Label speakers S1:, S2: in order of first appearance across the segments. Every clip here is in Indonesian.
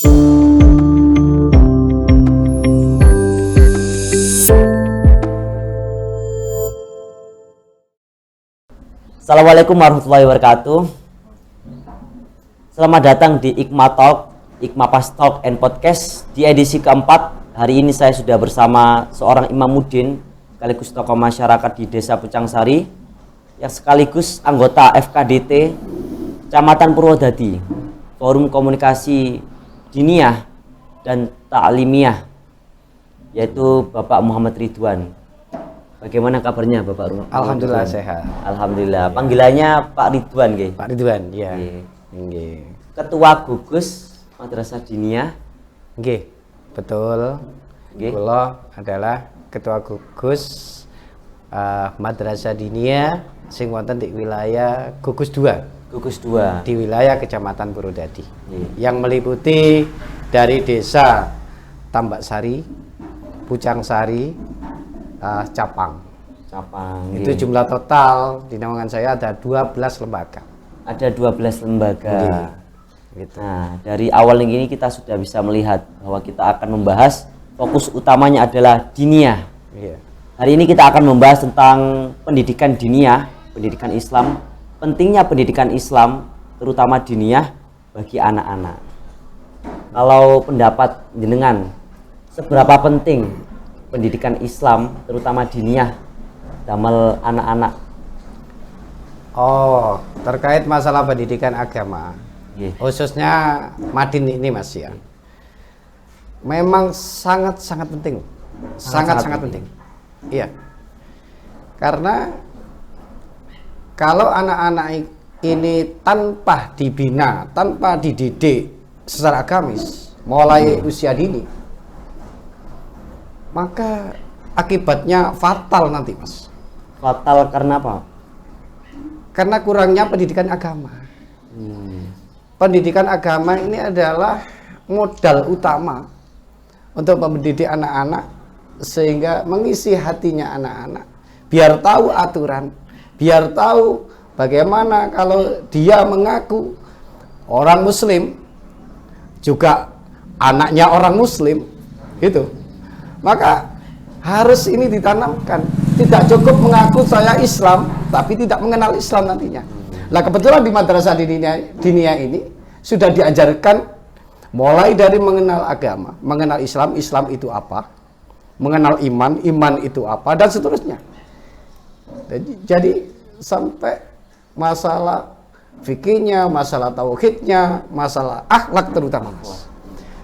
S1: Assalamualaikum warahmatullahi wabarakatuh. Selamat datang di Ikma Talk, Ikma Pas Talk and Podcast di edisi keempat. Hari ini saya sudah bersama seorang imamuddin sekaligus tokoh masyarakat di Desa Pucangsari yang sekaligus anggota FKDT Kecamatan Purwodadi, Forum Komunikasi Diniyah dan Ta'limiyah, yaitu Bapak Muhammad Ridwan. Bagaimana kabarnya Bapak Ridwan?
S2: Alhamdulillah sehat.
S1: Alhamdulillah. Panggilannya Pak Ridwan nggih.
S2: Pak Ridwan, ya.
S1: Nggih. Ketua Gugus Madrasah Diniyah.
S2: Nggih. Betul.
S1: Nggih.
S2: Kula adalah Ketua Gugus Madrasah Diniyah sing wonten di wilayah Gugus 2.
S1: Gugus 2
S2: di wilayah Kecamatan Purwodadi.
S1: Yang
S2: meliputi dari Desa Tambaksari, Pucangsari, Capang. Itu jumlah total di naungan saya ada 12 lembaga.
S1: Ada 12 lembaga.
S2: Gitu.
S1: Nah, dari awal ini kita sudah bisa melihat bahwa kita akan membahas fokus utamanya adalah diniyah.
S2: Iya.
S1: Hari ini kita akan membahas tentang pendidikan diniyah, pendidikan Islam, pentingnya pendidikan Islam terutama diniyah bagi anak-anak. Kalau pendapat jenengan, seberapa penting pendidikan Islam terutama diniyah damel anak-anak?
S2: Oh, terkait masalah pendidikan agama, khususnya Madin ini Mas ya, memang sangat-sangat penting, sangat-sangat penting. Iya, karena kalau anak-anak ini tanpa dibina, tanpa dididik secara agamis, mulai usia dini, maka akibatnya fatal nanti Mas.
S1: Fatal karena apa?
S2: Karena kurangnya pendidikan agama. Pendidikan agama ini adalah modal utama untuk mendidik anak-anak sehingga mengisi hatinya anak-anak biar tahu aturan, biar tahu bagaimana kalau dia mengaku orang muslim juga anaknya orang muslim gitu. Maka harus ini ditanamkan. Tidak cukup mengaku saya Islam tapi tidak mengenal Islam nantinya. Nah, kebetulan di Madrasah Diniyah ini sudah diajarkan mulai dari mengenal agama, mengenal Islam, Islam itu apa, mengenal iman, iman itu apa, dan seterusnya. Jadi sampai masalah fikihnya, masalah tauhidnya, masalah akhlak terutama Mas.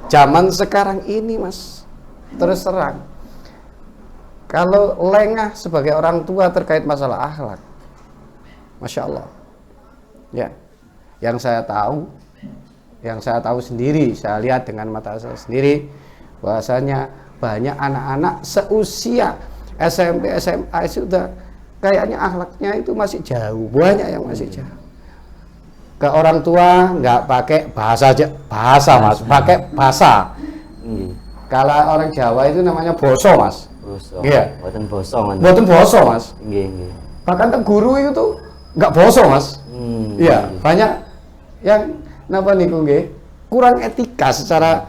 S2: Zaman sekarang ini Mas, terus terang, kalau lengah sebagai orang tua terkait masalah akhlak, Masya Allah, ya, yang saya tahu sendiri, saya lihat dengan mata saya sendiri, bahwasanya banyak anak-anak seusia SMP, SMA sudah kayaknya akhlaknya itu masih jauh, banyak yang masih jauh. Ke orang tua nggak pakai bahasa Mas, pakai bahasa. Kalau orang Jawa itu namanya boso Mas. Iya.
S1: Boten boso
S2: Mas.
S1: Nggih.
S2: Bahkan guru itu tuh nggak boso Mas. Iya, banyak yang napa niku nggih, kurang etika secara,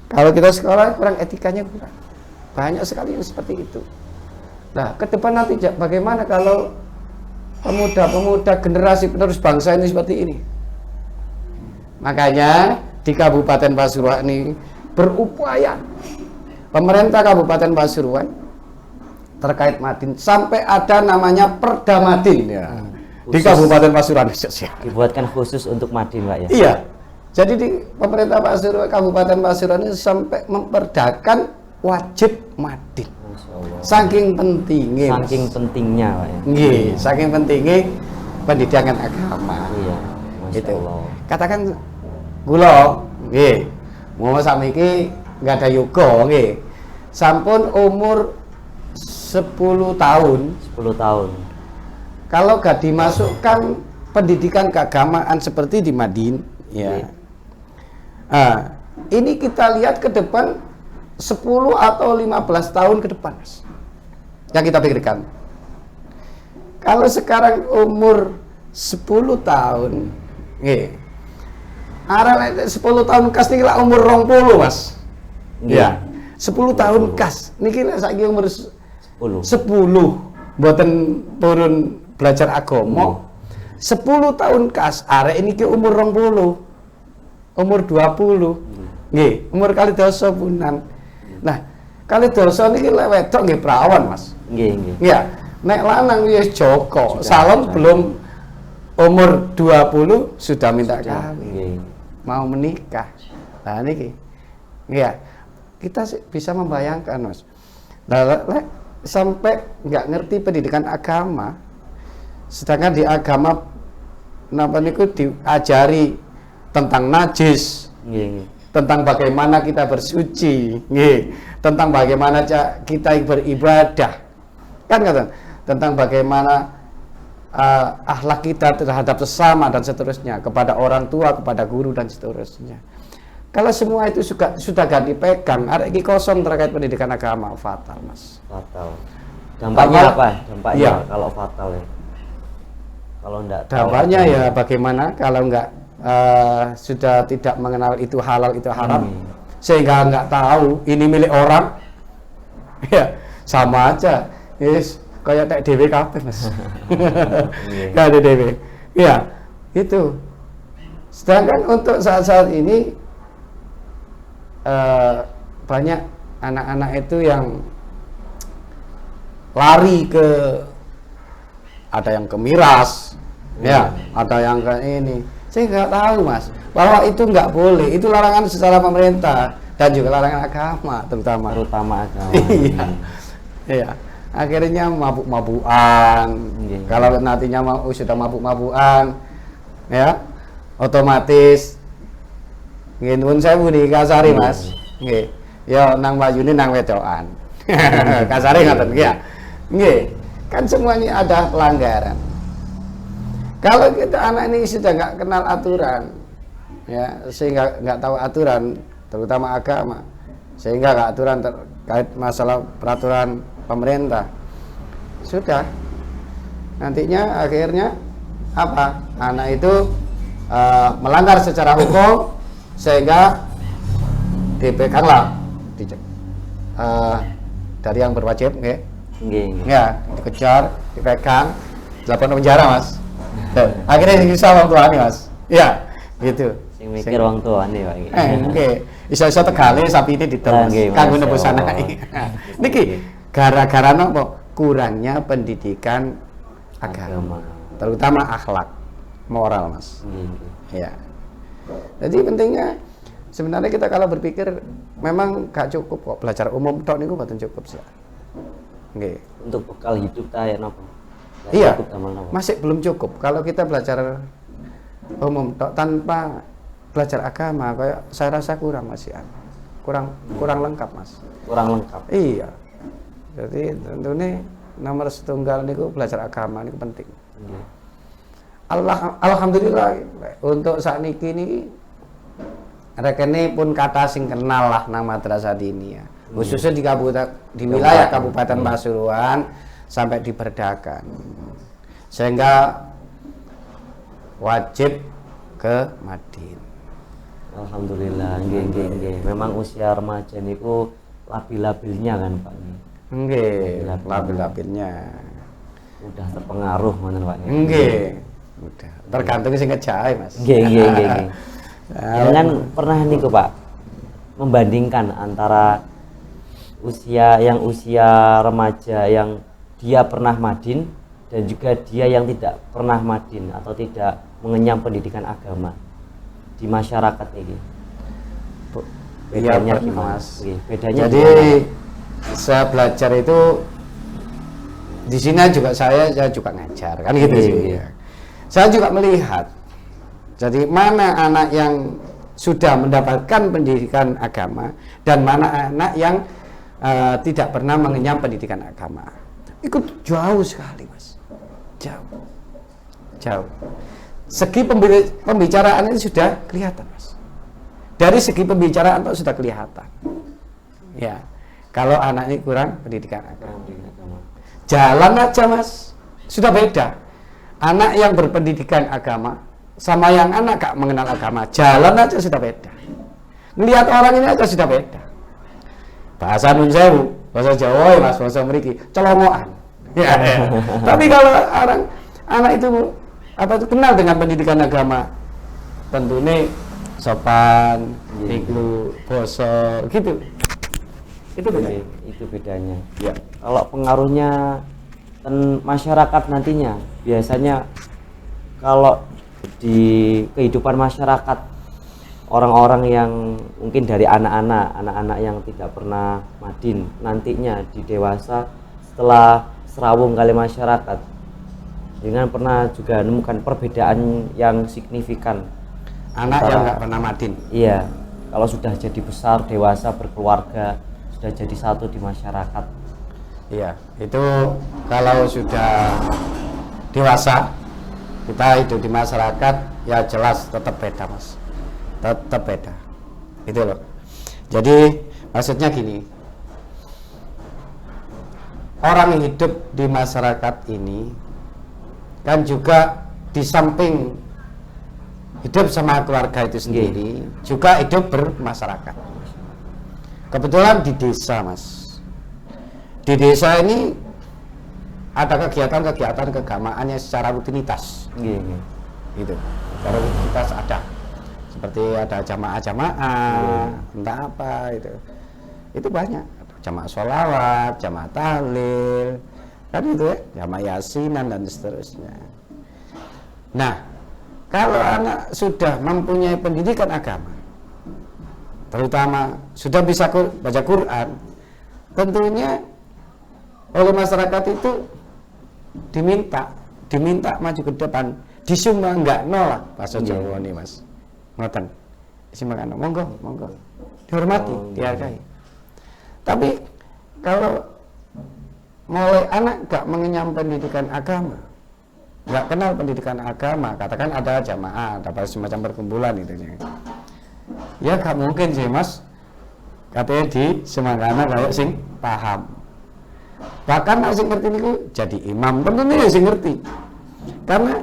S2: kalau kita sekolah kurang etikanya kurang. Banyak sekali yang seperti itu. Nah, ke depan nanti bagaimana kalau pemuda-pemuda generasi penerus bangsa ini seperti ini? Makanya di Kabupaten Pasuruan ini berupaya pemerintah Kabupaten Pasuruan terkait Madin sampai ada namanya Perda Madin ya. Di Kabupaten Pasuruan
S1: dibuatkan khusus untuk Madin Pak ya?
S2: Iya. Jadi di pemerintah Pasuruan, Kabupaten Pasuruan ini sampai memperdakan wajib Madin. Saking pentingnya.
S1: Saking pentingnya Pak ya?
S2: Nggih, saking pentingnya pendidikan agama.
S1: Iya.
S2: Itu. Katakan kula nggih, mau samiki nggak ada yoga nggih. Sampun umur 10 tahun.
S1: 10 tahun.
S2: Kalau gak dimasukkan pendidikan keagamaan seperti di Madin, ya. Nah, ini kita lihat ke depan 10 atau 15 tahun ke depan, Mas. Yang kita pikirkan. Kalau sekarang umur 10 tahun, Arek 10 tahun kas niki lak umur 20, Mas.
S1: Nggih.
S2: Ya. 10 tahun kas niki lak saiki umur
S1: 10.
S2: 10 mboten purun belajar agama. 10 tahun kas arek niki umur 20. Umur 20. Nggih, umur kali dosa punan. Nah, kali dosa niki lek wedok nggih prawan, Mas.
S1: Nggih, nggih.
S2: Ya, nek lanang wis Joko,
S1: Sudah,
S2: salon
S1: sudah.
S2: belum umur 20 sudah minta kawin.
S1: Nggih.
S2: Mau menikah. Nah niki. Ya, kita bisa membayangkan, Mas. Nah, sampai nggak ngerti pendidikan agama, sedangkan di agama napa niku diajari tentang najis,
S1: Nggih, nggih.
S2: tentang bagaimana kita bersuci, nggih, tentang bagaimana kita beribadah, kan kata, tentang bagaimana akhlak kita terhadap sesama dan seterusnya, kepada orang tua, kepada guru dan seterusnya. Kalau semua itu sudah gak dipegang, ada iki kosong terkait pendidikan agama, fatal, Mas.
S1: Fatal. Dampaknya
S2: Fatal.
S1: apa? Dampaknya
S2: Iya.
S1: kalau fatal ya. Kalau enggak tahu
S2: Dampaknya
S1: agama.
S2: ya bagaimana kalau nggak sudah tidak mengenal itu halal itu haram, sehingga nggak tahu ini milik orang, ya sama aja, yes, kayak tek dewe kabeh, Mas. Nggak ada dewe, ya itu. Sedangkan untuk saat-saat ini banyak anak-anak itu yang lari ke, ada yang ke miras, ya, ada yang ke ini. Saya nggak tahu, Mas, bahwa itu nggak boleh. Itu larangan secara pemerintah dan juga larangan agama, terutama.
S1: terutama agama.
S2: Iya, iya. Akhirnya mabuk-mabukan.
S1: Iya.
S2: Kalau nantinya sudah mabuk-mabukan, ya, otomatis. Nggih, nuwun sewu nih kasari, Mas. Nggih. Ya nang wayune nang wedokan. Kasare ngoten nggih ya. Nggih. Kan semuanya ada pelanggaran. Kalau kita anak ini sudah nggak kenal aturan, ya, sehingga nggak tahu aturan, terutama agama, sehingga nggak aturan terkait masalah peraturan pemerintah, sudah nantinya akhirnya apa? Anak itu melanggar secara hukum, sehingga dipeganglah, dari yang berwajib, nggih.
S1: Nggih, nggih.
S2: Ya, dikejar, dipegang, dilaporkan penjara, Mas. Akhirnya bisa orang tuanya, Mas. Ya, gitu.
S1: Sing mikir wong tuane Pak iki.
S2: Nggih. Iso-iso tegale sapi ini diteles
S1: Nggih,
S2: kanggo
S1: Masya
S2: nebus
S1: Allah.
S2: anake. Niki gara-gara napa? Kurangnya pendidikan agama, terutama akhlak, moral, Mas.
S1: Nggih, nggih.
S2: Ya. Jadi pentingnya sebenarnya kita kalau berpikir memang gak cukup kok belajar umum tok niku mboten cukup sih. Nggih.
S1: Untuk bekal hidup ta ya napa? Nggak
S2: Iya,
S1: cukup damel napa?
S2: masih belum cukup. Kalau kita belajar umum tanpa belajar agama, kayak saya rasa kurang, Mas ya. Kurang lengkap, Mas.
S1: Kurang lengkap.
S2: Iya. Jadi tentunya nomor setunggal niku belajar agama niku penting.
S1: Nggih.
S2: Alhamdulillah untuk saat niki ini rekene pun kata sing kenal lah nang madrasah diniyah. Khususnya di wilayah Kabupaten Pasuruan sampai diberdakan, sehingga wajib ke Madin.
S1: Alhamdulillah, nggih, nggih, nggih. Memang usia remaja niku labil-labilnya kan Pak.
S2: Nggih, labil-labilnya.
S1: Udah terpengaruh ngoten Pak.
S2: Nggih. Udah, tergantung sing ngejahe, Mas.
S1: Nggih, nggih, nggih, nggih. Jangan pernah niku Pak membandingkan antara usia remaja yang dia pernah madin dan juga dia yang tidak pernah madin atau tidak mengenyam pendidikan agama di masyarakat ini. Bedanya
S2: Iya,
S1: gimana?
S2: Mas.
S1: Nggih, bedanya
S2: Jadi
S1: gimana?
S2: saya belajar itu di sini juga saya juga ngajar kan gitu
S1: Iya,
S2: sih.
S1: iya.
S2: Saya juga melihat jadi mana anak yang sudah mendapatkan pendidikan agama dan mana anak yang tidak pernah mengenyam pendidikan agama. Itu jauh sekali, Mas. Jauh. Segi pembicaraan itu sudah kelihatan, Mas. Dari segi pembicaraan itu sudah kelihatan. Ya. Kalau anak ini kurang pendidikan agama. Jalan aja, Mas. Sudah beda. Anak yang berpendidikan agama sama yang anak gak mengenal agama, jalan aja sudah beda. Melihat orang ini aja sudah beda. Bahasa Nun Sewu, bahasa Jawa ya Mas, bahasa mriki, celongokan. Ya. Tapi kalau anak itu kenal dengan pendidikan agama, tentunya sopan, iku, basa, gitu. Itu bedanya.
S1: Itu bedanya.
S2: Ya.
S1: Kalau pengaruhnya masyarakat nantinya, biasanya kalau di kehidupan masyarakat, orang-orang yang mungkin dari anak-anak yang tidak pernah madin, nantinya di dewasa setelah serawung kali masyarakat, dengan pernah juga menemukan perbedaan yang signifikan
S2: Anak
S1: antara,
S2: yang nggak pernah madin.
S1: iya, kalau sudah jadi besar, dewasa, berkeluarga, sudah jadi satu di masyarakat.
S2: Iya, itu kalau sudah dewasa, kita hidup di masyarakat, ya jelas tetap beda Mas, tetap beda, itu loh. Jadi maksudnya gini, orang yang hidup di masyarakat ini kan juga di samping hidup sama keluarga itu sendiri, juga hidup bermasyarakat. Kebetulan di desa Mas, di desa ini ada kegiatan-kegiatan keagamaannya secara rutinitas. Gitu. Secara rutinitas ada. Seperti ada jamaah-jamaah, entah apa itu. Itu banyak. Jamaah sholawat, jamaah tahlil, kan itu ya, jamaah yasinan dan seterusnya. Nah, kalau anak sudah mempunyai pendidikan agama, terutama sudah bisa baca Quran, tentunya oleh masyarakat itu diminta maju ke depan, disumbang nggak nolak bahasa Jawa nih Mas, ngoten, disumbang monggo dihormati, dihargai. Tapi kalau mulai anak nggak mengenyam pendidikan agama, nggak kenal pendidikan agama, katakan ada jamaah, ada semacam perkumpulan itu ya gak mungkin sih Mas, katanya di semangkana kayak sing paham. Bahkan nek sing ngerti niku jadi imam, tentunya ya sing ngerti. Karena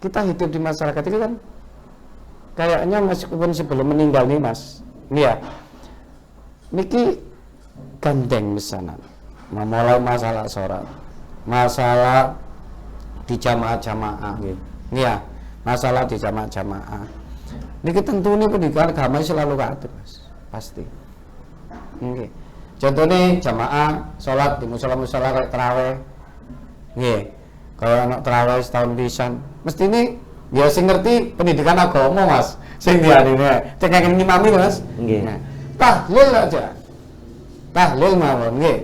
S2: kita hidup di masyarakat itu kan kayaknya meskipun sebelum meninggal nih Mas, ini ya, niki gandeng misalnya, memulai masalah sholat, masalah di jamaah-jamaah, ini ya, masalah di jamaah-jamaah. Niki tentunya pendidikan agama selalu kader Mas, pasti. Nggih. Contohnya jamaah sholat di musola-musola kayak terawih. Nggih. Kalau anak terawih setahun pisan, mesti ini ya sing ngerti pendidikan agama Mas. Sing diarine cengeng ngimami Mas.
S1: Nggih.
S2: Nah, tahlil aja. Tahlil mawon nggih.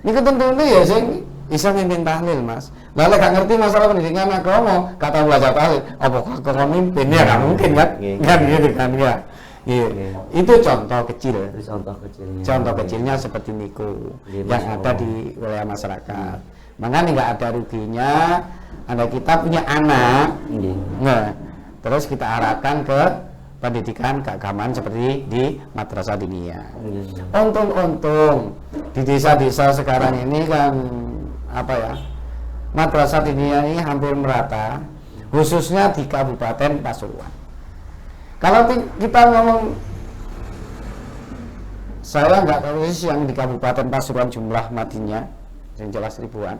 S2: Niku tentunya ya sing bisa mimpin tahlil Mas. Lalu gak ngerti masalah pendidikan agama, kata belajar tahlil, apa kok mimpin ya gak mungkin kan? Kan gitu kan ya. Itu contoh kecil. Contoh kecilnya seperti niku yang ada di wilayah masyarakat. Makanya nggak ada ruginya, ada kita punya anak, nah, terus kita arahkan ke pendidikan keagamaan seperti di madrasah diniyah. Untung di desa-desa sekarang ini kan apa ya, madrasah diniyah ini hampir merata, khususnya di Kabupaten Pasuruan. Kalau kita ngomong, saya nggak tahu sih yang di Kabupaten Pasuruan jumlah matinya, yang jelas ribuan.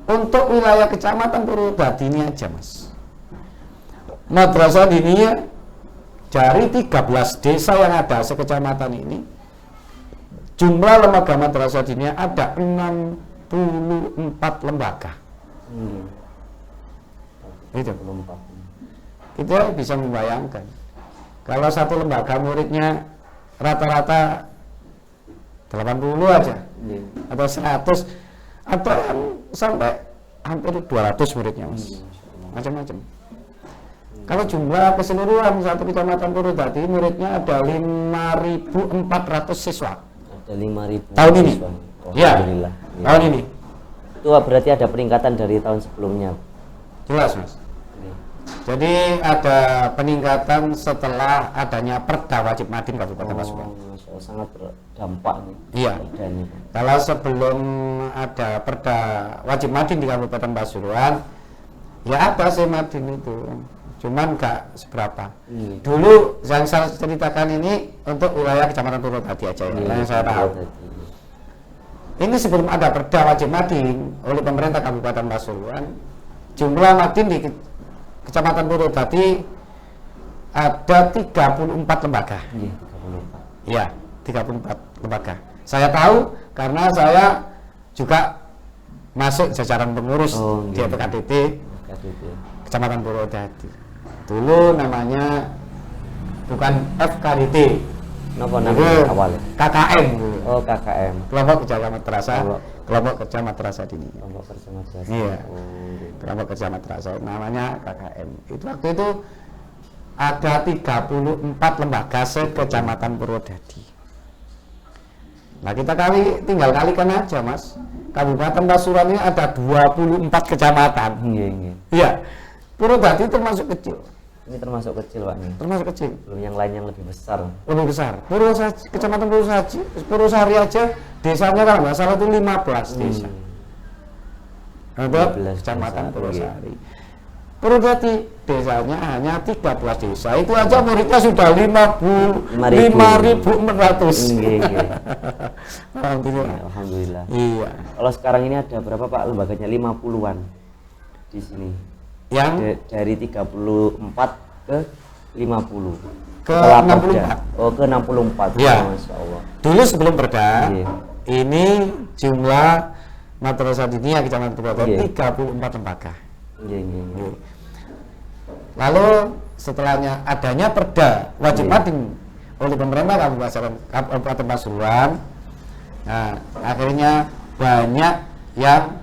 S2: Untuk wilayah Kecamatan Purwodadi ini aja Mas, madrasah diniyah dari 13 desa yang ada sekecamatan ini, jumlah lembaga madrasah diniyah ada 64 lembaga. Itu kita bisa membayangkan kalau satu lembaga muridnya rata-rata 80 aja atau 100, atau yang sampai hampir 200 muridnya Mas, macam-macam. Kalau jumlah keseluruhan satu kecamatan Purwodadi muridnya ada 5.400 siswa.
S1: Ada 5.000
S2: tahun ini. Ya, tahun ini.
S1: Itu berarti ada peningkatan dari tahun sebelumnya.
S2: Jelas Mas. Jadi ada peningkatan setelah adanya Perda Wajib Madin Kabupaten Pasuruan.
S1: Sangat berdampak nih.
S2: Iya. Kalau sebelum ada Perda Wajib Madin di Kabupaten Pasuruan, Ya ada sih Madin itu, cuman nggak seberapa. Dulu yang saya ceritakan ini untuk wilayah Kecamatan Purwodadi aja ya, yang saya tahu. Ini sebelum ada perda wajib Madin oleh pemerintah Kabupaten Pasuruan, jumlah Madin di Kecamatan Purwodadi ada 34 lembaga.
S1: Iya, 34.
S2: Ya, 34 lembaga. Saya tahu karena saya juga masuk jajaran pengurus di PKDT Kecamatan Purwodadi. Dulu namanya bukan FKDT.
S1: Napa namanya awalnya?
S2: KKM.
S1: Oh, KKM.
S2: Kelompok Kerja Madrasah. Kelompok Kerja Madrasah Dini.
S1: Kelompok Kerja Madrasah.
S2: Iya.
S1: Oh, gitu.
S2: Kelompok Kerja Madrasah namanya KKM. Itu waktu itu ada 34 lembaga se-Kecamatan Purwodadi. Nah, kita tinggal kalikan aja, Mas. Kabupaten Pasuruan ini ada 24 kecamatan. Iya. Purwodadi termasuk kecil.
S1: Ini termasuk kecil, Pak nih.
S2: Termasuk kecil.
S1: Belum yang lain yang lebih besar.
S2: Lebih besar. Kecamatan Purwosari aja desanya kalau nggak salah itu 15 desa. Untuk Kecamatan Purwosari. Purwodadi desanya hanya 13 desa. Itu aja muridnya sudah 5.400. Alhamdulillah.
S1: Alhamdulillah.
S2: Iya.
S1: Kalau sekarang ini ada berapa, Pak, lembaganya? 50-an di sini.
S2: Yang
S1: dari 34 ke 50.
S2: Ke 64.
S1: Oh, ke 64.
S2: Ya.
S1: Masya Allah.
S2: Dulu sebelum perda,
S1: Iya.
S2: ini jumlah madrasah diniyah Kecamatan Purwodadi 34 lembaga.
S1: Iya.
S2: Lalu setelahnya adanya perda wajib Madin oleh pemerintah Kabupaten Pasuruan, nah akhirnya banyak yang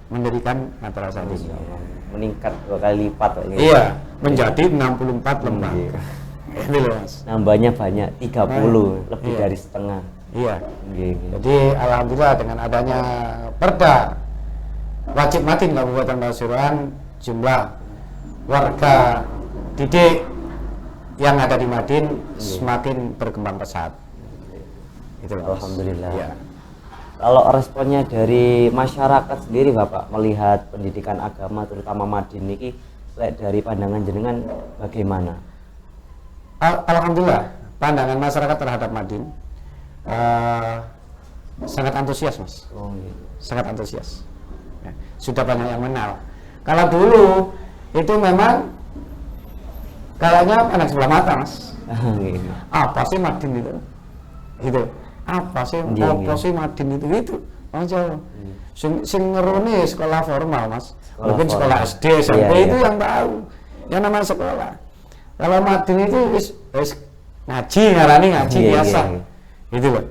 S2: mendirikan madrasah diniyah.
S1: Meningkat 2 kali lipat, Pak.
S2: Iya, menjadi 64 lembaga. Ini loh, Mas.
S1: Nambahnya banyak, 30, lebih
S2: Iya.
S1: dari setengah.
S2: Iya.
S1: Iya.
S2: Jadi alhamdulillah dengan adanya perda wajib Madin Kabupaten Pasuruan, jumlah warga didik yang ada di Madin semakin berkembang pesat. Itu, Mas.
S1: Alhamdulillah.
S2: Ya.
S1: Kalau responnya dari masyarakat sendiri, Bapak, melihat pendidikan agama terutama Madin ini dari pandangan jenengan bagaimana?
S2: Alhamdulillah pandangan masyarakat terhadap Madin sangat antusias, Mas.
S1: Oh, iya.
S2: Sangat antusias. Ya, sudah banyak yang mengenal. Kalau dulu itu memang kayaknya anak sebelah mata, Mas. Apa sih Madin itu? Gitu. Apa sih? Apa sih Madin itu? Gitu. Aja. Sing ngerone sekolah formal, Mas. Mungkin sekolah SD, SMP itu yang tahu. Yang namanya sekolah. Kalau Madin itu wis ngaji, ngarani ngaji biasa. Gitu loh.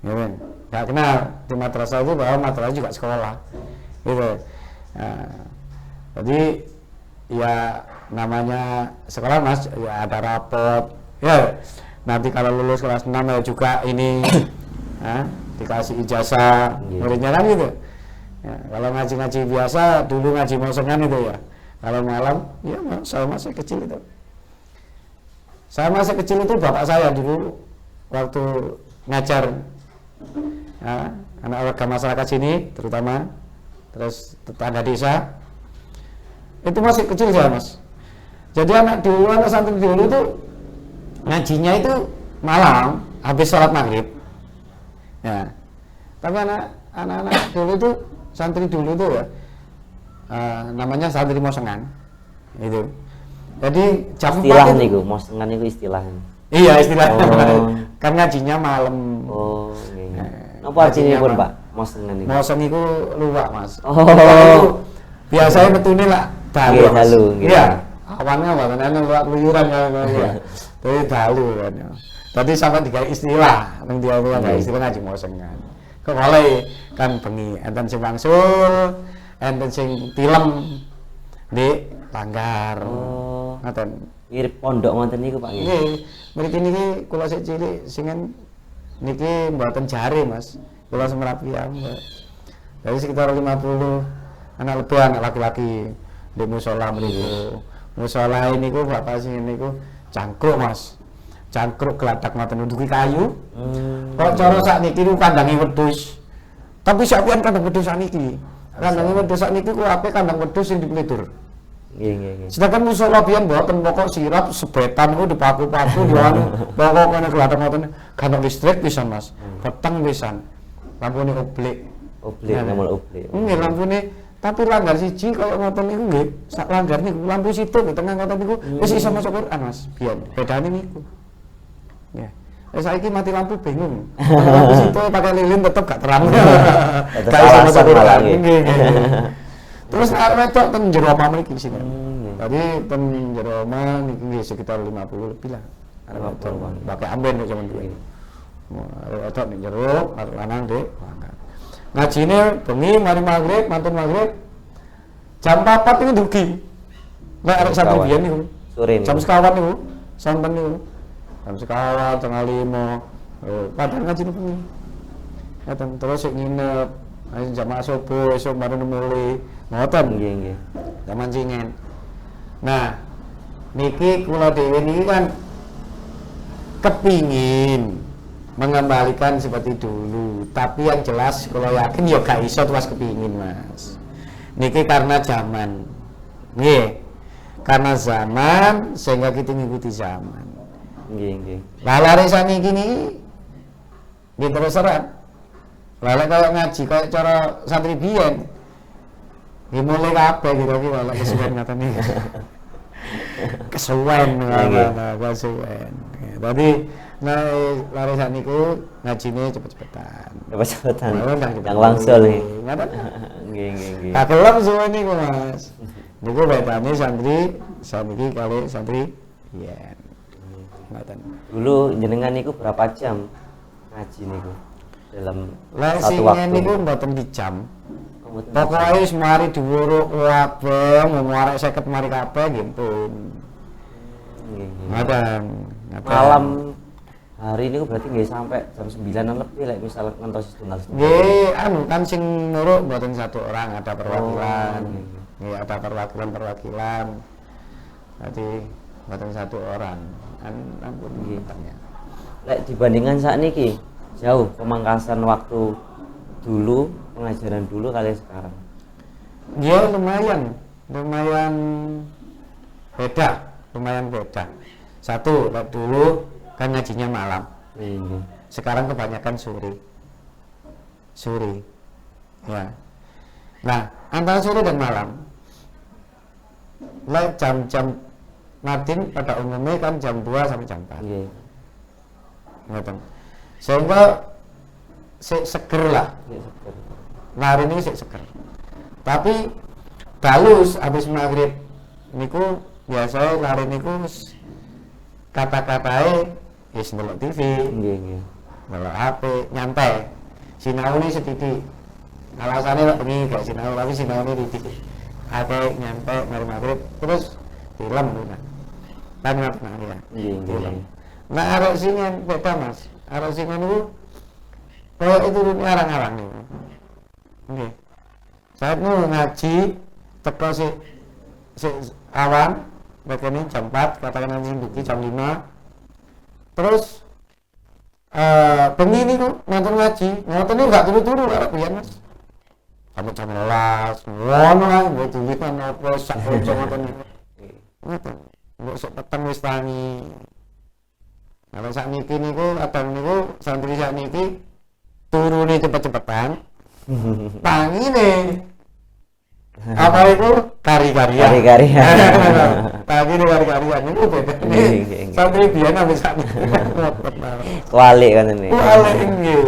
S2: Ya kan? Nggak kenal di madrasah itu bahwa madrasah juga sekolah. Gitu. Nah, jadi ya namanya sekolah, Mas, ya ada rapot. Ya, nanti kalau lulus kelas 6 ya juga ini dikasih ijazah muridnya kan gitu. Ya, kalau ngaji-ngaji biasa dulu ngaji mosengan itu ya. Kalau malam ya saya masih kecil itu. Saya masih kecil itu bapak saya dulu waktu ngajar anak warga masyarakat sini terutama, terus tetangga desa, itu masih kecil saya, Mas. Jadi anak santri dulu itu ngajinya itu malam habis sholat maghrib. Ya. Tapi anak-anak dulu itu santri dulu itu ya namanya santri mosengan. Itu. Jadi jam
S1: istilah
S2: 4
S1: niku, mosengan niku istilahnya.
S2: Iya, istilah.
S1: Oh.
S2: Kan ngajinya malam.
S1: Oh, iya. Napa artinya pun, Pak? Mosengan niku.
S2: Mosen niku luwak, Mas.
S1: Oh.
S2: Biasanya metune lah dalu.
S1: Nggih, dalu, nggih.
S2: Iya. Awannya ana luwak luyuran ya. Tapi dalu kan. Tadi sampai digawe istilah, ning dia istilah ngaji mosengan. Kok oleh kan bengi enten sing wangsul, enten sing tilem di langgar.
S1: Oh.
S2: Ngoten.
S1: Mirip pondok ngoten niku, Pak.
S2: Nggih, mriki niki kula sik cilik singen niki mboten jare, Mas. Kula semerapi ya, Mbak. Jadi sekitar 50 anak lebih anak laki-laki di musala mriku. Musala ini ku bapak sing niku cangkruk, Mas. Cangkruk geladak ngoten nduki kayu. Kok cara sakniki ku kandange wedhus. Tapi sapian kandang wedhus sakniki. Kandang wedhus sakniki ku ape kandang wedhus sing dipelitur.
S1: Nggih.
S2: Sedangkan musola biyen mboten pokok sirap sebetan ku dipaku-paku dianu pokok kene gladhek ngoten kandang listrik pisan Mas. Peteng pisan. Lampune oblik.
S1: Oblik namanya oblik.
S2: Nggih lampune tapi langgar siji kaya ngoten niku nggih. Sak langgar niku lampu situ di tengah ngoten niku wis iso maca Quran Mas. Biyen bedane niku. Ya. Saiki mati lampu bingung. Lampu situ pakai lilin tetep gak terang. Gak iso maca Quran. Nggih. Terus arep wedok ten jero omah mriki sini. Tadi ten jero omah niki nggih sekitar 50 lebih lah. Arep wedok pakai amben kok jaman kuwi. Arep wedok ning jero, arep lanang Dik. Ngajine bengi mari magrib, mantun magrib. Jam 4 niku dugi. Nek arek santri biyen niku.
S1: Sore niku.
S2: Jam sekawan niku, sonten niku. Jam sekawan, setengah 5. Padahal ngaji niku. Ngaten terus sik nginep. Ayo jamaah subuh esuk mari mulai ngoten
S1: Nggih.
S2: zaman cingen. Nah, niki kula dhewe niki kan kepingin mengembalikan seperti dulu, tapi yang jelas kalau yakin ya gak iso tuas kepingin Mas. Niki karena zaman. Nggih. Karena zaman sehingga kita ngikuti zaman.
S1: Nggih.
S2: Lalare saniki niki nggih terus terang. Lha kaya ngaji kaya cara santri biyen. Nggih mulai kabeh kira-kira lek kesuwen ngaten iki. Kesuwen kesuwen. Tadi lare sakniku ngajine cepet-cepetan.
S1: Cepet-cepetan. Yang wangsul nih.
S2: Ngaten.
S1: Nggih.
S2: Tak kelem suwe niku Mas. Niku bedane santri saniki kali santri biyen. Ngaten.
S1: Dulu jenengan niku berapa jam ngaji niku? Dalam satu waktu
S2: niku mboten di jam. Pokoknya wis mari diwuruk kabeh, mau arek 50 mari kabeh nggih pun. Ngaten.
S1: Malam hari niku berarti nggih sampai jam 9-an lebih lek misal ngentos setunggal.
S2: Nggih, anu kan sing nuruk mboten satu orang, ada perwakilan. Nggih, ada perwakilan. Berarti mboten satu orang. Ampun nggih.
S1: Lek dibandingkan sakniki jauh pemangkasan waktu dulu, pengajaran dulu kali sekarang.
S2: Ya lumayan beda. Satu, dulu kan ngajinya malam. Sekarang kebanyakan sore. Ya. Nah, antara sore dan malam. Lek jam-jam Madin pada umumnya kan jam 2 sampai jam 4.
S1: Nggih.
S2: Ngoten. Sehingga seger lah. Hari ini seger. Tapi balus habis maghrib niku biasa hari niku kata-katae wis ndelok TV,
S1: Nggih.
S2: ndelok HP, nyantai. Sinaune setitik. Alasane lek bengi gak sinau, tapi sinaune titik. Ate nyantai mari maghrib terus film kan. Kan ngoten ya.
S1: Nggih.
S2: Nah arek singen beda Mas. Arek singen niku koyo itu ngarang-ngarang niku. Nggih. Saat nu ngaji teko si awan begini jam 4 katakan nanti duki jam 5 terus bengi niku nonton ngaji ngoten niku gak turu-turu arek biyen Mas. Sampai jam 11 ngono ae mbok tulisan apa sak rojo ngoten niku. Ngoten. Mbok sok peteng wis tangi. Kalau sakniki niku abang niku santri sakniki turune cepet-cepetan. Tangine apa itu kari-karian. Tangine kari-karian niku beda. Santri biyen ambek sakniki.
S1: Kualik kan ini.
S2: Kualik nggih.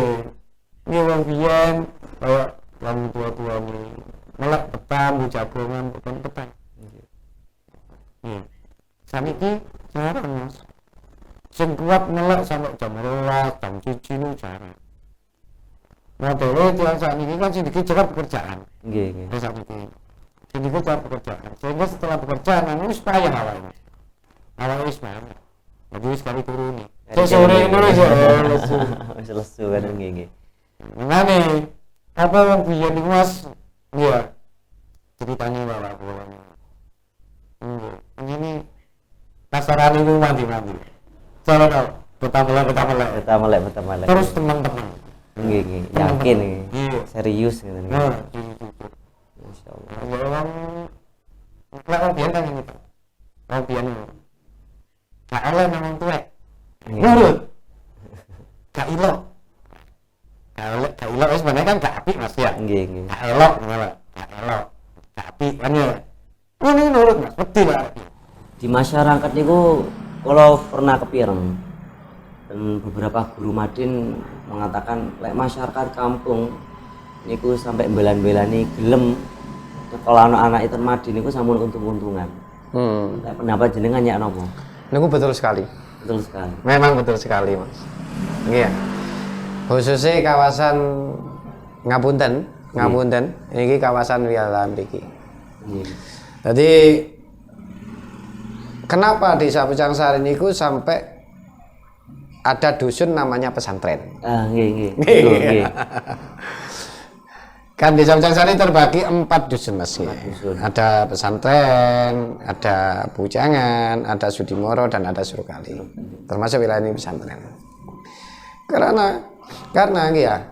S2: Nggih wong biyen kaya wong tua-tua ni melek petang jagongan petang. Nggih. Sakniki jarang Mas. Sing kuat melek sampai jam 12, jam 1 niku jarang. Modele tiyang sakniki kan sing dikejar pekerjaan.
S1: Nggih.
S2: Wis sakniki. Sing dikejar pekerjaan. Sehingga setelah pekerjaan anu wis payah awake. Awake wis payah. Jadi wis kali turune. Sore ngono wis
S1: lesu kan nggih.
S2: Ngene apa yang biyen niku Mas? Iya. Ceritane bapak kula. Ini pasaran niku mandi-mandi. Cara tau betah melek. Terus teman-teman.
S1: Nggih. Yakin iki.
S2: Iya.
S1: Serius ngene.
S2: Nah,
S1: Masyaallah.
S2: Wong lek wong biyen kan ngene Pak. Wong biyen gak elok nang wong tuwek. Nurut. Gak ilok. Gak ilok wis sebenarnya kan gak apik Mas ya.
S1: Nggih, nggih.
S2: Gak elok ngono. Gak elok. Gak apik kan ya. Ini nurut Mas, wedi Pak.
S1: Di masyarakat niku kalau pernah kepireng dan beberapa guru madin mengatakan lek masyarakat kampung niku sampai belan-belani gelem kalau anak-anak itu madin niku sampun untung-untungan. Lek pendapat jenengan ya napa?
S2: Niku betul sekali.
S1: Betul sekali.
S2: Memang betul sekali Mas. Nggih ya. Khususnya kawasan Ngapunten, ini kawasan wilayah mriki.
S1: Nggih.
S2: Jadi kenapa desa Pucangsari niku sampai ada dusun namanya pesantren?
S1: Nggih, nggih. Betul, nggih.
S2: Kan desa Pucangsari terbagi 4 dusun Mas.
S1: Dusun.
S2: Ada pesantren, ada Pucangan, ada Sudimoro dan ada Surukali. Termasuk wilayah ini pesantren. Karena ya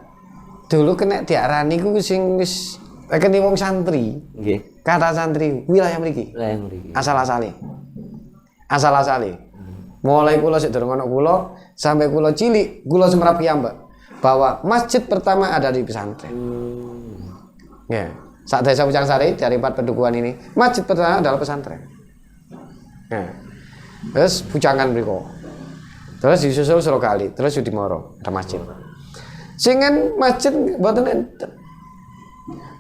S2: dulu kena diarani ku sing wis kene wong santri.
S1: Nggih.
S2: Kata santri wilayah mriki.
S1: Wilayah mriki.
S2: Asal-asale. Mulai kula sik durung ana kula sampai kula cilik, kula semerap piyambak bahwa masjid pertama ada di pesantren. Ya, saat desa Pucangsari dari 4 pendukuhan ini, masjid pertama adalah pesantren. Ya. Terus Pucangan mriko. Terus disusul Surukali, terus Sudimoro ada masjid. Singen masjid mboten enten.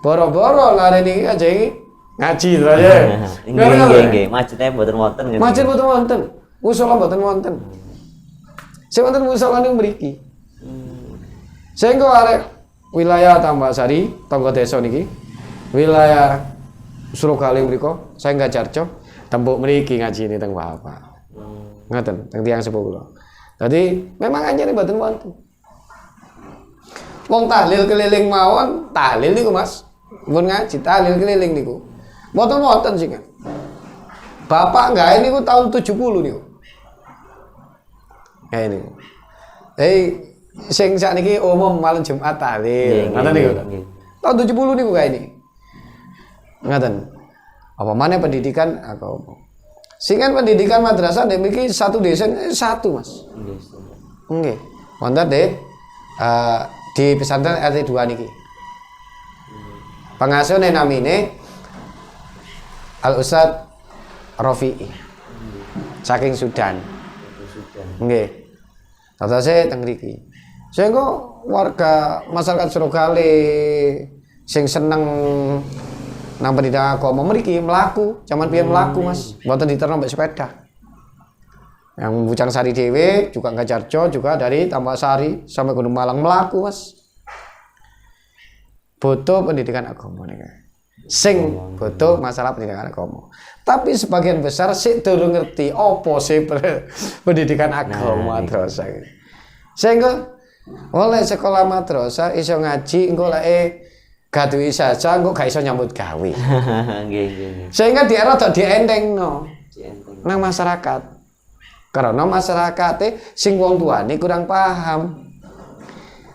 S2: Boro-boro lare niki aja iki ngaji to ya.
S1: Nggih. Masjidnya mboten wonten ngene.
S2: Masjid mboten wonten. Musala mboten wonten. Sing wonten musala niku mriki. Sehingga arek wilayah Tambakasari, tangga desa niki, wilayah Surukali mriko, saya Gajarjo, tembok mriki ngajine teng Bapak. Ngoten, teng tiyang sepuh kula. Dadi memang anjene mboten wonten. Wong tahlil keliling mawon, tahlil niku Mas. Mun ngaji tahlil keliling niku. Mboten wonten sing. Bapak enggak niku tahun 70 niku. Ya ini. Sing sakniki umum malam Jumat tahlil. Ngoten niku. Tahun 70 niku kae niki. Ngoten. Apa maneh pendidikan agama. Sing kan pendidikan madrasah nek mriki satu desa satu Mas. Nggih. Wonten di pesantren RT 2 niki. Pengasuhne namine Al Ustad Rafi'i. Saking Sudan. Nggih. Tatase teng mriki. Sehingga warga masyarakat Surukali sing seneng nang pendidikan agama mriki mlaku, zaman biyen mlaku Mas. Mboten diterno mbek sepeda. Yang Pucangsari dhewe juga Gajarjo juga dari Tambakasari sampai Gunung Malang mlaku Mas. Butuh pendidikan agama nih. Sing butuh masalah pendidikan agama. Tapi sebagian besar sik durung ngerti apa sih pendidikan agama madrasah. Sehingga oleh sekolah madrasah iso ngaji engko lek gaduhi saja engko gak iso nyambut gawe.
S1: Nggih.
S2: Sehingga daerah tok dientengno nang masyarakat. Karena masyarakate sing wong tuane kurang paham.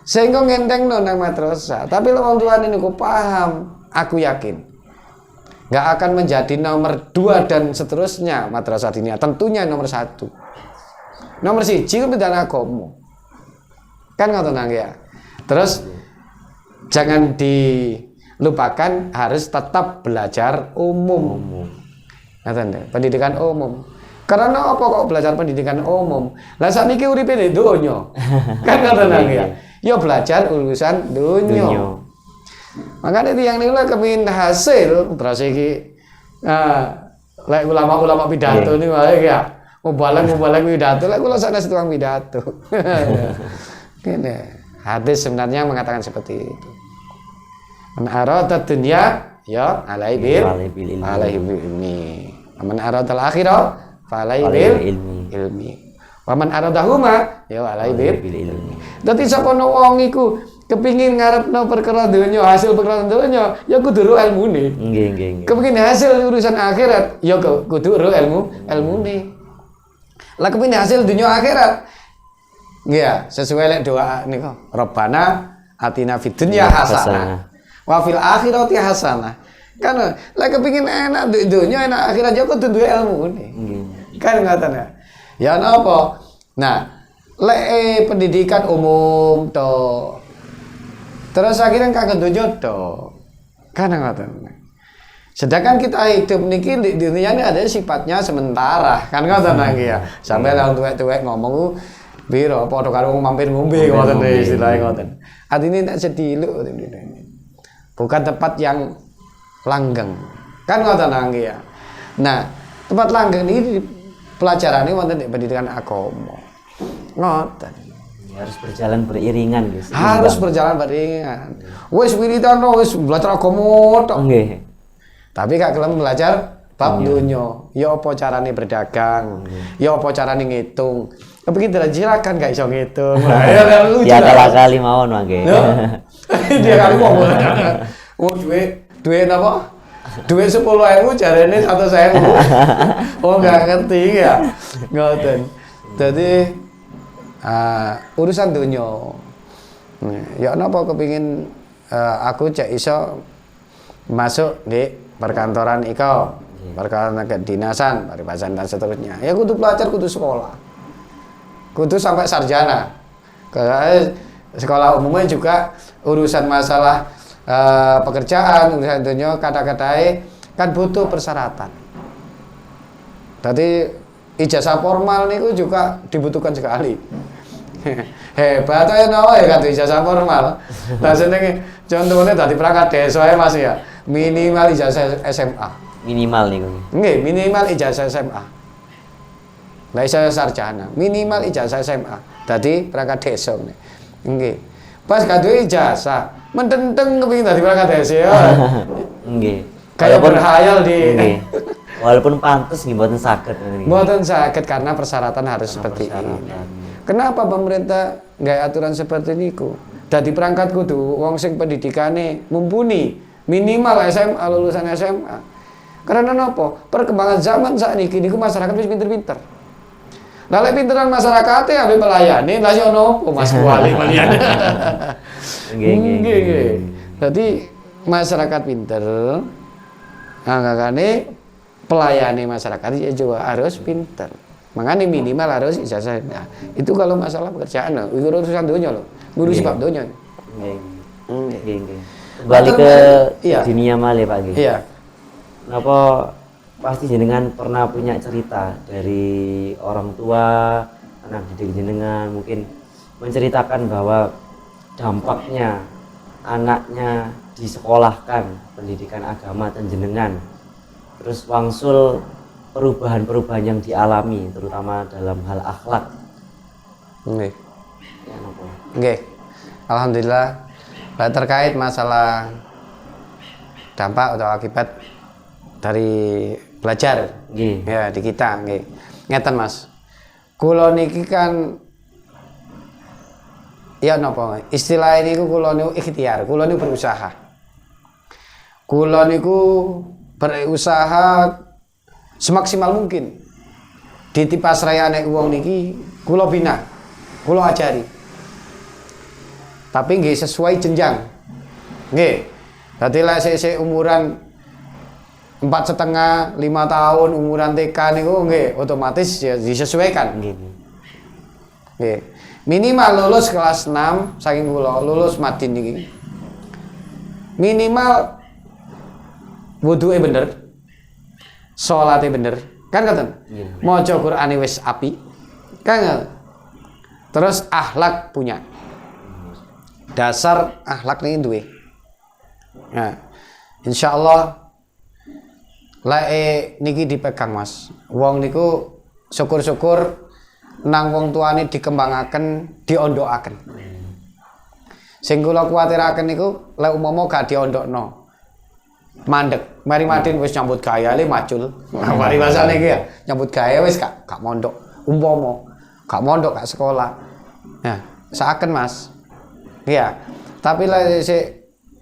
S2: Sehingga ngentengno nang madrasah. Tapi wong tuane niku paham, aku yakin nggak akan menjadi nomor 2 dan seterusnya madrasah diniyah. Tentunya nomor 1. Nomor 1 pendidikan agama. Kan ngoten nang ya. Terus jangan dilupakan harus tetap belajar umum. Ngoten pendidikan umum. Karena apa kok belajar pendidikan umum? Lah sakniki uripe di donya. Kan ngoten nang ya. Ya belajar urusan donya. Makanya tiyang niku lek kepengin hasil terus iki lek ulama-ulama pidato niku wae ya. Mubalak pidato lek kula sanes tukang pidato. Kene. Hadis sebenarnya mengatakan seperti itu. Man arada dunya ya alaihi bil ilmi. Man arada al-akhirah falai bil ilmi. Waman aradahuma ya alai bil ilmi. Dadi sapa wong iku kepingin ngarepno perkara donya, hasil perkara donya, ya kudu ro ilmune. Nggih. Kepingin hasil urusan akhirat, ya kudu ro ilmune. Lah kepingin hasil dunya akhirat. Nggih, sesuai lek doa niku. Rabbana atina fid dunya hasanah wa fil akhirati hasanah. Kan lek kepengin enak dunya enak akhirat yo kudu duwe ilmune. Kan ngoten ya. Ya napa? Nah, lek pendidikan umum to. Terus akhirnya kagak donya to. Kan ngoten. Sedangkan kita hidup niki di dunia ini ada sifatnya sementara, kan ngoten nggih ya. Sampai lawan tuwek-tuwek ngomong piro padha karo mampir ngombe ngoten istilahnya ngoten. Artine tak sediluk bukan tempat yang langgeng. Kan ngoten nggih ya. Nah, tempat langgeng ini pelajarannya wonten di pendidikan agama. Ngoten.
S1: Ya, harus berjalan beriringan guys.
S2: Harus berjalan beriringan. Wis wiridan wis belajar agama tok.
S1: Nggih.
S2: Tapi gak gelem belajar bab dunya. Ya apa carane berdagang? Ya apa carane ngitung? Kepengin silakan gak iso ngitung. Ya lucu.
S1: Ya kali mawon mangke.
S2: Dia kali mau. Oh duit apa? Duit 10.000 jarene 100.000. Oh gak ngerti ya. Ngoten. Jadi urusan dunya. Ya napa kepengin aku cek iso masuk di perkantoran iko, perkantoran kedinasan, paribasan dan seterusnya. Ya kudu belajar, kudu sekolah, kudu sampai sarjana. Sekolah umumnya juga urusan masalah pekerjaan, urusan dunia kata-katai kan butuh persyaratan. Jadi ijazah formal niku juga dibutuhkan sekali. Hebat ya nawa ya kan ijazah formal. Lah senenge contohnya tadi perangkat desa ya Mas ya. Minimal ijazah SMA.
S1: Minimal niku.
S2: Nggih, minimal ijazah SMA. Lah ijazah sarjana, minimal ijazah SMA. Dadi perangkat desa ngene. Nggih. Pas gak duwe ijazah, mententeng kepengin dadi perangkat desa ya.
S1: Nggih.
S2: Kayak berhayal di
S1: nggih. Walaupun pantes nggih mboten saged ngene.
S2: Mboten saged karena persyaratan harus seperti ini. Kenapa pemerintah nggak aturan seperti niku? Dadi perangkat kudu wong sing pendidikane mumpuni, minimal SMA, lulusan SMA. Karena napa? Perkembangan zaman sakniki niku masyarakat wis pinter-pinter. Lah lek pinteran masyarakate ambe melayani, lah yo nopo Mas Kuali malian. Nggih. Dadi masyarakat pinter. Angkane pelayani masyarakat ya juga harus pinter. Makanya minimal harus ijazah. Nah, itu kalau masalah pekerjaan loh, itu urusan dunia loh, ngurus bab dunia.
S1: Nggih. Kembali ke dunia malih Pak nggih.
S2: Iya.
S1: Napa pasti jenengan pernah punya cerita dari orang tua, anak didik jenengan mungkin menceritakan bahwa dampaknya anaknya disekolahkan pendidikan agama dan jenengan. Terus wangsul perubahan-perubahan yang dialami terutama dalam hal akhlak.
S2: Nggih.
S1: Ya napa?
S2: Nggih. Alhamdulillah terkait masalah dampak atau akibat dari belajar ya di kita nggih. Ngeten Mas. Kula niki kan ya napa istilah niku kula niku ikhtiar, kula niku berusaha. Kula niku berusaha semaksimal mungkin di tipas rayane wong niki kula bina, kula ajari. Tapi nggih sesuai jenjang. Nggih. Dadi lek sik umuran 4,5, 5 tahun umuran TK niku nggih otomatis ya disesuaikan. Nggih. Minimal lulus kelas 6 saking kula lulus Madin niki. Minimal wuduke bener. Salate bener. Kan ngoten? Maca Qur'ane wis apik. Kan. Terus akhlak punya. Dasar akhlak niki duwe. Nah, insyaallah lek niki dipegang Mas. Wong niku syukur-syukur nang wong tuane dikembangaken, diondokaken. Sing kula kuwatiraken niku lek umpama gak diondokno. Mandek, mari Madin wis nyambut gawe le macul. Mari bahasane iki ya, nyambut gawe wis gak mondok. Umpama gak mondok, gak sekolah. Nah, seaken Mas. Iya. Tapi lek sik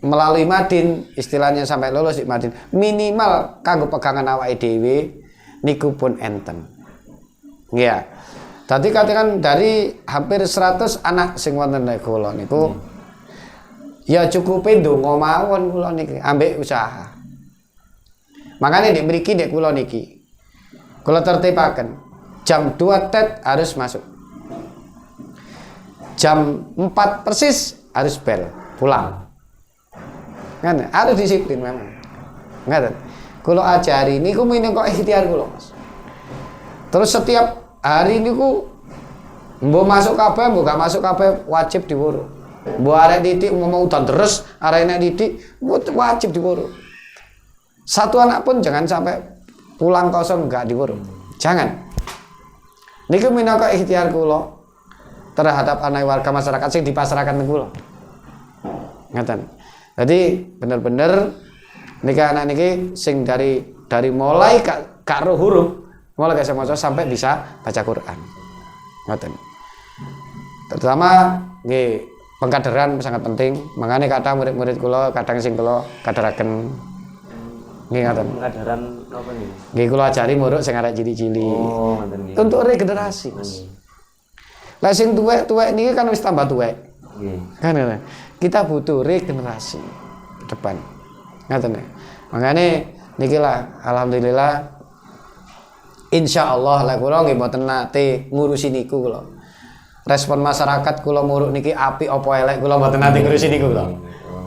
S2: melalui Madin, istilahnya sampai lulus di Madin, minimal kanggo pegangan awake dhewe niku pun enten. Iya. Tadi katakan dari hampir 100 anak sing wonten nek kula niku ya cukupe ndonga mawon kula niki ambek usaha. Makanya dek mriki dek kula niki. Kula tertibaken. Jam 2 tet harus masuk. Jam 4 persis harus bel, pulang. Kan harus disiplin memang. Ngaten. Kula ajari niku minangka ikhtiar kula, Mas. Terus setiap hari niku mbok masuk kabeh, mbok gak masuk kabeh wajib diwuruh. Mbok arek didik mau udan terus, arek didik wajib diwuruh. Satu anak pun jangan sampai pulang kosong enggak diwuruh. Jangan. Niku minangka ikhtiar kula terhadap anak warga masyarakat sing dipasrahaken kula. Ngaten. Jadi bener-bener niki anak niki sing dari mulai gak roh huruf, mulai gak maca sampai bisa baca Quran. Ngaten. Terutama nggih pengkaderan sangat penting. Makanya kata murid-murid kula kadang sing kula kaderaken nggih ngaten.
S1: Pengkaderan napa niku?
S2: Nggih kula ajari murid sing arek cilik-cilik.
S1: Oh, ngoten nggih.
S2: Untuk regenerasi, Mas. Lah sing tuwek-tuwek niki kan wis tambah tuwek.
S1: Nggih.
S2: Kan ya? Kita butuh regenerasi ke depan. Ngaten ya. Makanya niki lah alhamdulillah insyaallah lah kula nggih mboten nate ngurusi niku kula. Respon masyarakat kula muruk niki apik apa elek kula mboten nate ngurusi niku kula.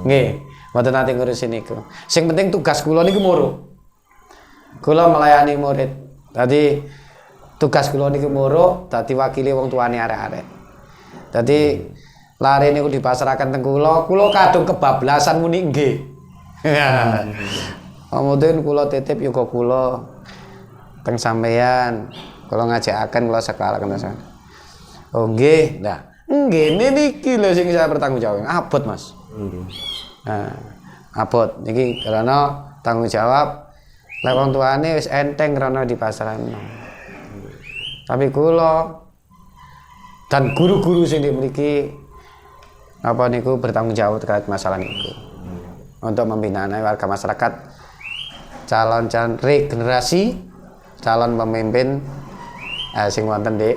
S2: Nggih, mboten nate ngurusi niku. Sing penting tugas kula niku muruk. Kula melayani murid. Tadi tugas kula niku muruk dadi wakili wong tuane arek-arek. Dadi lare niku dipasrahaken teng kula kadung kebablasan muni nggih. Kemudian kula titip yoga kula teng sampeyan, kula ngajakaken kula sekalaken sampeyan. Oh nggih, nah nggih niki lho sing saya bertanggung jawab. Abot Mas.
S1: Nggih.
S2: Nah, abot niki karena tanggung jawab lek wong tuane wis enteng karena dipasrahno. Tapi kula dan guru-guru sing mriki apa niku bertanggung jawab terkait masalah niku untuk membina warga masyarakat calon regenerasi calon pemimpin sing wonten di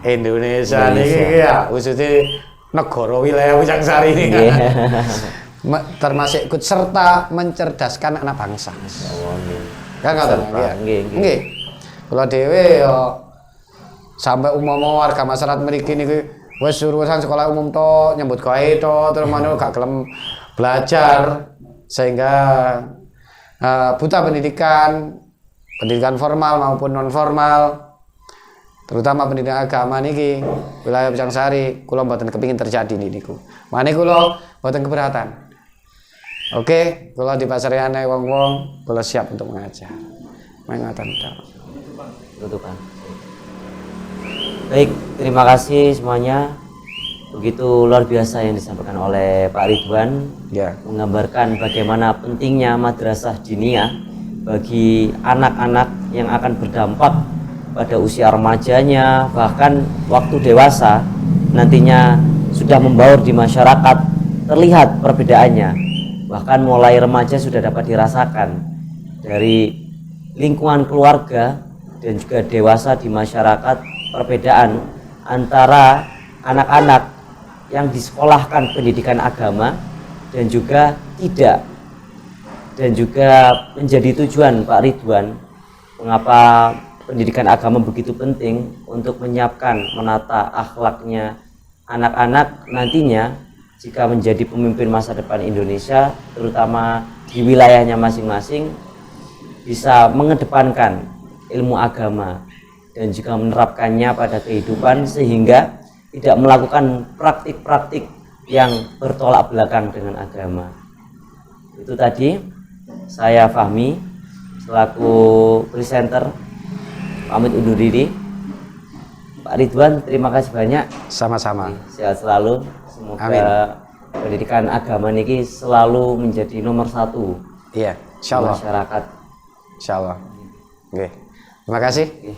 S2: Indonesia niki ya khususnya negara wilayah Pujangsari ini termasuk ikut serta mencerdaskan anak bangsa. Kan ngoten nggih. Kula dhewe yo sampai warga masyarakat mriki niki wis urusan sekolah umum to nyambut gawe to terus manut gak gelem belajar sehingga buta pendidikan formal maupun non formal terutama pendidikan agama niki wilayah Pujangsari kula mboten kepingin terjadi niku. Mane kula mboten keberatan. Oke, kula dipasrahane wong-wong kula siap untuk mengajar. Mengaten tok.
S1: Tutupan. Baik, terima kasih semuanya. Begitu luar biasa yang disampaikan oleh Pak Ridwan,
S2: Ya.
S1: menggambarkan bagaimana pentingnya madrasah diniyah bagi anak-anak yang akan berdampak pada usia remajanya, bahkan waktu dewasa nantinya sudah membaur di masyarakat, terlihat perbedaannya. Bahkan mulai remaja sudah dapat dirasakan dari lingkungan keluarga dan juga dewasa di masyarakat, perbedaan antara anak-anak yang disekolahkan pendidikan agama dan juga tidak, dan juga menjadi tujuan Pak Ridwan mengapa pendidikan agama begitu penting untuk menyiapkan menata akhlaknya anak-anak nantinya jika menjadi pemimpin masa depan Indonesia, terutama di wilayahnya masing-masing, bisa mengedepankan ilmu agama dan juga menerapkannya pada kehidupan sehingga tidak melakukan praktik-praktik yang bertolak belakang dengan agama. Itu tadi saya Fahmi selaku presenter pamit undur diri. Pak Ridwan, terima kasih banyak.
S2: Sama-sama.
S1: Sehat selalu. Semoga
S2: Amin.
S1: pendidikan agama ini selalu menjadi nomor satu.
S2: Iya, insyaallah.
S1: Masyarakat.
S2: Insyaallah. Oke. Terima kasih.
S1: Oke.